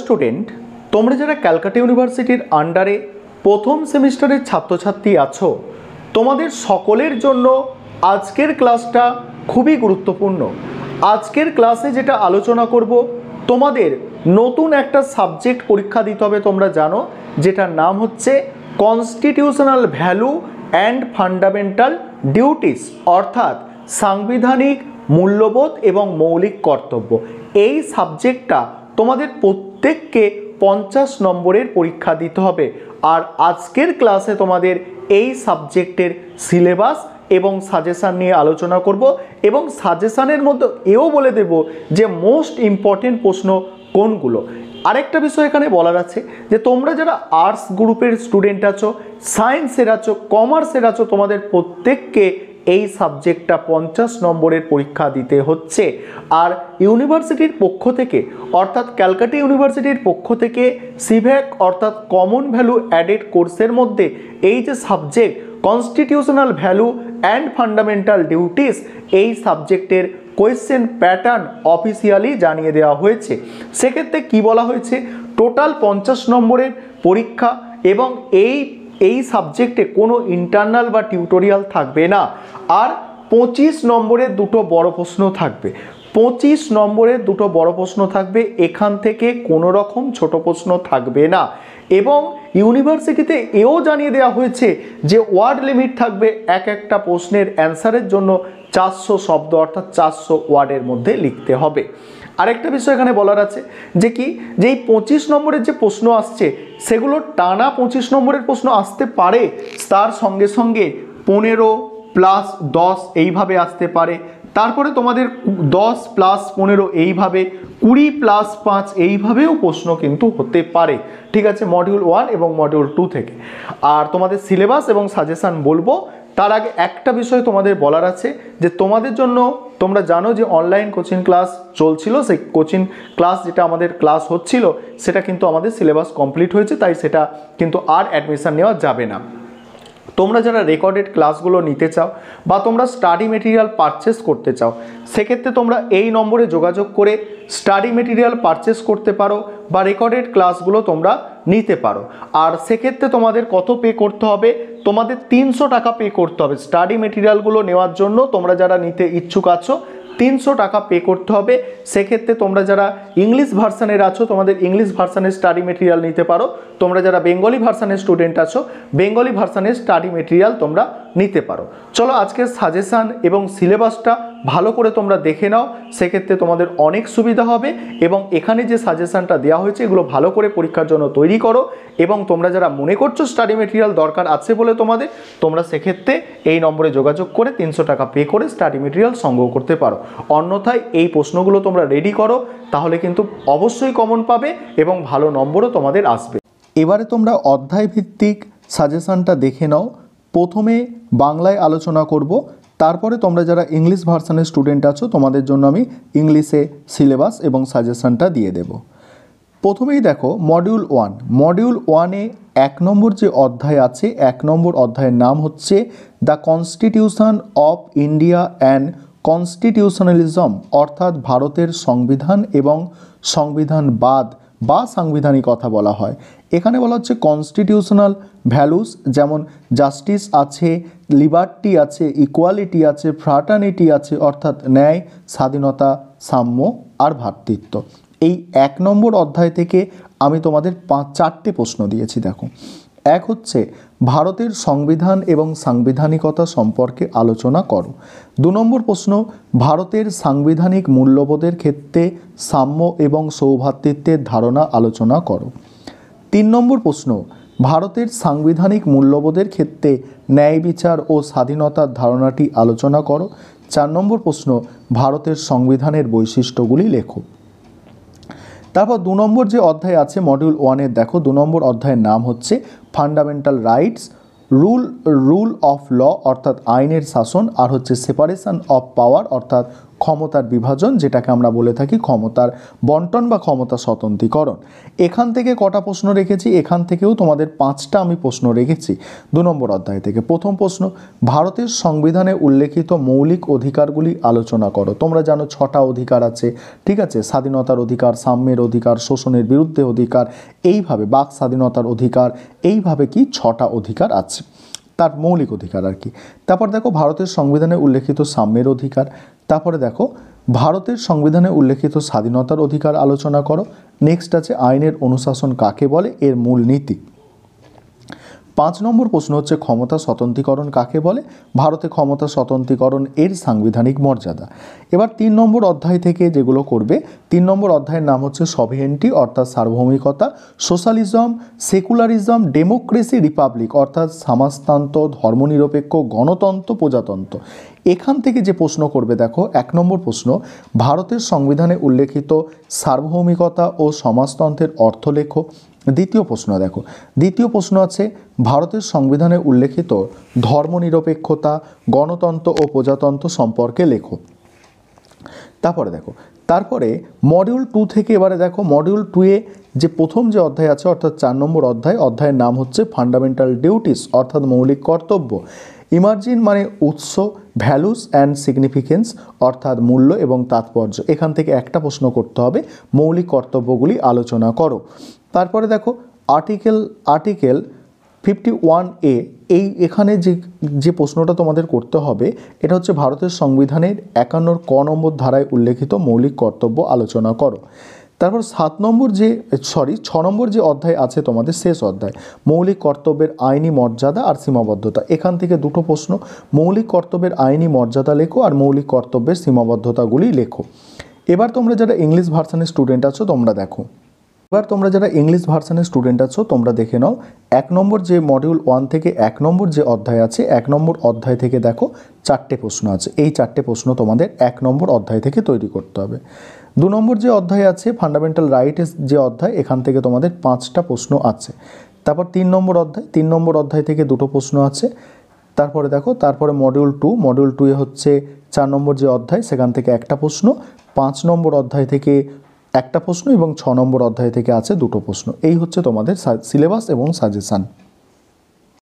Student, তোমরা যারা ক্যালকাটা ইউনিভার্সিটির আন্ডারে প্রথম সেমিস্টারের ছাত্রছাত্রী আছো, তোমাদের সকলের জন্য আজকের ক্লাসটা খুবই গুরুত্বপূর্ণ। আজকের ক্লাসে যেটা আলোচনা করব, তোমাদের নতুন একটা সাবজেক্ট পরীক্ষা দিতে হবে, তোমরা জানো, যেটার নাম হচ্ছে constitutional value and fundamental duties, অর্থাৎ সাংবিধানিক মূল্যবোধ এবং মৌলিক কর্তব্য। এই সাবজেক্টটা তোমাদের প্রত্যেককে 50 নম্বরের পরীক্ষা দিতে হবে। আর আজকের ক্লাসে তোমাদের এই সাবজেক্টের সিলেবাস এবং সাজেশান নিয়ে আলোচনা করব, এবং সাজেশানের মধ্যে এও বলে দেব যে মোস্ট ইম্পর্টেন্ট প্রশ্ন কোনগুলো। আরেকটা বিষয় এখানে বলার আছে যে তোমরা যারা আর্টস গ্রুপের স্টুডেন্ট আছো, সায়েন্সের আছো, কমার্সের আছো, তোমাদের প্রত্যেককে এই সাবজেক্টটা 50 নম্বরের পরীক্ষা দিতে হচ্ছে। আর ইউনিভার্সিটির পক্ষ থেকে, অর্থাৎ ক্যালকাটা ইউনিভার্সিটির পক্ষ থেকে সিভ্যাক অর্থাৎ কমন ভ্যালু অ্যাডেড কোর্সের মধ্যে এই যে subject constitutional value and fundamental duties, এই সাবজেক্টের কোয়েশ্চেন প্যাটার্ন অফিসিয়ালি জানিয়ে দেওয়া হয়েছে। সেক্ষেত্রে কি বলা হয়েছে, টোটাল 50 নম্বরের পরীক্ষা, এবং এই সাবজেক্টে কোনো ইন্টারনাল বা টিউটোরিয়াল থাকবে না। আর 25 নম্বরের দুটো বড় প্রশ্ন থাকবে। 25 নম্বরের দুটো বড় প্রশ্ন থাকবে, এখান থেকে কোনো রকম ছোট প্রশ্ন থাকবে না। এবং ইউনিভার্সিটিতে এও জানিয়ে দেওয়া হয়েছে যে ওয়ার্ড লিমিট থাকবে এক একটা প্রশ্নের অ্যান্সারের জন্য 400 শব্দ, অর্থাৎ 400 ওয়ার্ডের মধ্যে লিখতে হবে। আরেকটা বিষয় এখানে বলার আছে যে কি, যে এই 25 নম্বরের যে প্রশ্ন আসছে, সেগুলো টানা 25 নম্বরের প্রশ্ন আসতে পারে, তার সঙ্গে সঙ্গে 15 প্লাস 10 এইভাবে আসতে পারে। তারপরে তোমাদের 10 প্লাস 15 এইভাবে, 20 প্লাস 5 এইভাবেও প্রশ্ন কিন্তু হতে পারে। ঠিক আছে, মডিউল 1 এবং মডিউল 2 থেকে। আর তোমাদের সিলেবাস এবং সাজেশান বলবো, তার আগে একটা বিষয় তোমাদের বলার আছে যে তোমাদের জন্য, তোমরা জানো যে অনলাইন কোচিং ক্লাস চলছিল, সেই কোচিং ক্লাস যেটা আমাদের ক্লাস হচ্ছিল সেটা কিন্তু আমাদের সিলেবাস কমপ্লিট হয়েছে, তাই সেটা কিন্তু আর অ্যাডমিশন নেওয়া যাবে না। তোমরা যারা রেকর্ডেড ক্লাসগুলো নিতে চাও বা তোমরা স্টাডি মেটেরিয়াল পারচেস করতে চাও, সেক্ষেত্রে তোমরা এই নম্বরে যোগাযোগ করে স্টাডি মেটেরিয়াল পারচেস করতে পারো বা রেকর্ডেড ক্লাসগুলো তোমরা নিতে পারো। আর সেক্ষেত্রে তোমাদের কত পে করতে হবে, তোমাদের 300 টাকা পে করতে হবে স্টাডি মেটেরিয়ালগুলো নেওয়ার জন্য। তোমরা যারা নিতে ইচ্ছুক আছো 300 টাকা পে করতে হবে। সেক্ষেত্রে তোমরা যারা ইংলিশ ভার্সানের আছো, তোমাদের ইংলিশ ভার্সানের স্টাডি মেটেরিয়াল নিতে পারো। তোমরা যারা বেঙ্গলি ভার্সানের স্টুডেন্ট আছো, বেঙ্গলি ভার্সানের স্টাডি মেটেরিয়াল তোমরা নিতে পারো। চলো আজকের সাজেশান এবং সিলেবাসটা ভালো করে তোমরা দেখে নাও, সেক্ষেত্রে তোমাদের অনেক সুবিধা হবে। এবং এখানে যে সাজেশানটা দেওয়া হয়েছে, এগুলো ভালো করে পরীক্ষার জন্য তৈরি করো। এবং তোমরা যারা মনে করছো স্টাডি মেটেরিয়াল দরকার আছে বলে তোমরা সেক্ষেত্রে এই নম্বরে যোগাযোগ করে 300 টাকা পে করে স্টাডি মেটেরিয়াল সংগ্রহ করতে পারো। অন্যথায় এই প্রশ্নগুলো তোমরা রেডি করো, তাহলে কিন্তু অবশ্যই কমন পাবে এবং ভালো নম্বরও তোমাদের আসবে। এবারে তোমরা অধ্যায় ভিত্তিক সাজেশানটা দেখে নাও। প্রথমে বাংলায় আলোচনা করব, তারপরে তোমরা যারা ইংলিশ ভার্সানের স্টুডেন্ট আছো, তোমাদের জন্য আমি ইংলিশে সিলেবাস এবং সাজেশানটা দিয়ে দেব। প্রথমেই দেখো মডিউল 1। মডিউল 1-এ 1 নম্বর যে অধ্যায় আছে, 1 নম্বর অধ্যায়ের নাম হচ্ছে the constitution of India and কনস্টিটিউশনালিজম, অর্থাৎ ভারতের সংবিধান এবং সংবিধানবাদ বা সাংবিধানিকতা বলা হয়। এখানে বলা হচ্ছে কনস্টিটিউশনাল ভ্যালুস, যেমন জাস্টিস আছে, লিবার্টি আছে, ইকুয়ালিটি আছে, ফ্রাটার্নিটি আছে, অর্থাৎ ন্যায়, স্বাধীনতা, সাম্য আর ভ্রাতৃত্ব। এই 1 নম্বর অধ্যায় থেকে আমি তোমাদের 4টে প্রশ্ন দিয়েছি। দেখো, এক হচ্ছে ভারতের সংবিধান এবং সাংবিধানিকতা সম্পর্কে আলোচনা করো। 2 নম্বর প্রশ্ন, ভারতের সাংবিধানিক মূল্যবোধের ক্ষেত্রে সাম্য এবং সৌভ্রাতৃত্বের ধারণা আলোচনা করো। 3 নম্বর প্রশ্ন, ভারতের সাংবিধানিক মূল্যবোধের ক্ষেত্রে ন্যায় বিচার ও স্বাধীনতার ধারণাটি আলোচনা করো। 4 নম্বর প্রশ্ন, ভারতের সংবিধানের বৈশিষ্ট্যগুলি লেখো। তারপর 2 নম্বর যে অধ্যায় আছে মডিউল 1-এর, দেখো 2 নম্বর অধ্যায়ের নাম হচ্ছে fundamental rights, rule of law অর্থাৎ আইনের শাসন, আর হচ্ছে সেপারেশন অফ পাওয়ার অর্থাৎ ক্ষমতার বিভাজন, যেটাকে আমরা বলে থাকি ক্ষমতার বন্টন বা ক্ষমতা স্বতন্ত্রীকরণ। এখান থেকে কটা প্রশ্ন রেখেছি, এখান থেকেও তোমাদের 5টা আমি প্রশ্ন রেখেছি 2 নম্বর অধ্যায় থেকে। প্রথম প্রশ্ন, ভারতের সংবিধানে উল্লেখিত মৌলিক অধিকারগুলি আলোচনা করো। তোমরা জানো 6টা অধিকার আছে, ঠিক আছে, স্বাধীনতার অধিকার, সাম্যের অধিকার, শোষণের বিরুদ্ধে অধিকার, এইভাবে বাক স্বাধীনতার অধিকার, এইভাবে কি 6টা অধিকার আছে, তার মৌলিক অধিকার আর কি। তারপর দেখো ভারতের সংবিধানে উল্লেখিত সাম্যের অধিকার। তারপরে দেখো ভারতের সংবিধানে উল্লেখিত স্বাধীনতার অধিকার আলোচনা করো। নেক্সট আছে আইনের অনুশাসন কাকে বলে, এর মূল নীতি। 5 নম্বর প্রশ্ন হচ্ছে ক্ষমতা স্বতন্ত্রীকরণ কাকে বলে, ভারতে ক্ষমতা স্বতন্ত্রীকরণ এর সাংবিধানিক মর্যাদা। এবার 3 নম্বর অধ্যায় থেকে যেগুলো করবে, 3 নম্বর অধ্যায়ের নাম হচ্ছে সভেরেন্টি অর্থাৎ সার্বভৌমিকতা, সোশ্যালিজম, সেকুলারিজম, ডেমোক্রেসি, রিপাবলিক অর্থাৎ সমাজতন্ত্র, ধর্মনিরপেক্ষ, গণতন্ত্র, প্রজাতন্ত্র। এখান থেকে যে প্রশ্ন করবে দেখো 1 নম্বর প্রশ্ন, ভারতের সংবিধানে উল্লেখিত সার্বভৌমিকতা ও সমাজতন্ত্রের অর্থ লেখো। দ্বিতীয় প্রশ্ন দেখো, দ্বিতীয় প্রশ্ন আছে ভারতের সংবিধানে উল্লেখিত ধর্মনিরপেক্ষতা, গণতন্ত্র ও প্রজাতন্ত্র সম্পর্কে লেখো। তারপরে দেখো, তারপরে মডিউল 2 থেকে এবারে দেখো মডিউল 2-এ যে প্রথম যে অধ্যায় আছে অর্থাৎ 4 নম্বর অধ্যায়, অধ্যায়ের নাম হচ্ছে ফান্ডামেন্টাল ডিউটিস অর্থাৎ মৌলিক কর্তব্য। ইমার্জিন মানে উৎস, ভ্যালুস অ্যান্ড সিগনিফিকেন্স অর্থাৎ মূল্য এবং তাৎপর্য। এখান থেকে একটা প্রশ্ন করতে হবে, মৌলিক কর্তব্যগুলি আলোচনা করো। তারপরে দেখো আর্টিকেল 51A, এখানে যে প্রশ্নটা তোমাদের করতে হবে এটা হচ্ছে ভারতের সংবিধানের 51 ক নম্বর ধারায় উল্লেখিত মৌলিক কর্তব্য আলোচনা করো। তারপর 6 নম্বর যে অধ্যায় আছে তোমাদের, শেষ অধ্যায়, মৌলিক কর্তব্যের আইনি মর্যাদা আর সীমাবদ্ধতা। এখান থেকে দুটো প্রশ্ন, মৌলিক কর্তব্যের আইনি মর্যাদা লেখো আর মৌলিক কর্তব্যের সীমাবদ্ধতাগুলি লেখো। এবার তোমরা যারা ইংলিশ ভার্সনের স্টুডেন্ট আছো তোমরা দেখো, এবার তোমরা যারা ইংলিশ ভার্সনের স্টুডেন্ট আছো তোমরা দেখে নাও 1 নম্বর যে মডিউল 1 থেকে 1 নম্বর যে অধ্যায় আছে, 1 নম্বর অধ্যায় থেকে দেখো 4টে প্রশ্ন আছে। এই 4টে প্রশ্ন তোমাদের 1 নম্বর অধ্যায় থেকে তৈরি করতে হবে। 2 নম্বর যে অধ্যায় আছে ফান্ডামেন্টাল রাইটের যে অধ্যায়, এখান থেকে তোমাদের 5টা প্রশ্ন আছে। তারপর 3 নম্বর অধ্যায় থেকে 2টো প্রশ্ন আছে। তারপরে দেখো, তারপরে মডিউল 2-এ হচ্ছে 4 নম্বর যে অধ্যায়, সেখান থেকে একটা প্রশ্ন, 5 নম্বর অধ্যায় থেকে একটা প্রশ্ন এবং 6 নম্বর অধ্যায় থেকে আছে 2টো প্রশ্ন। এই হচ্ছে তোমাদের সিলেবাস এবং সাজেশান।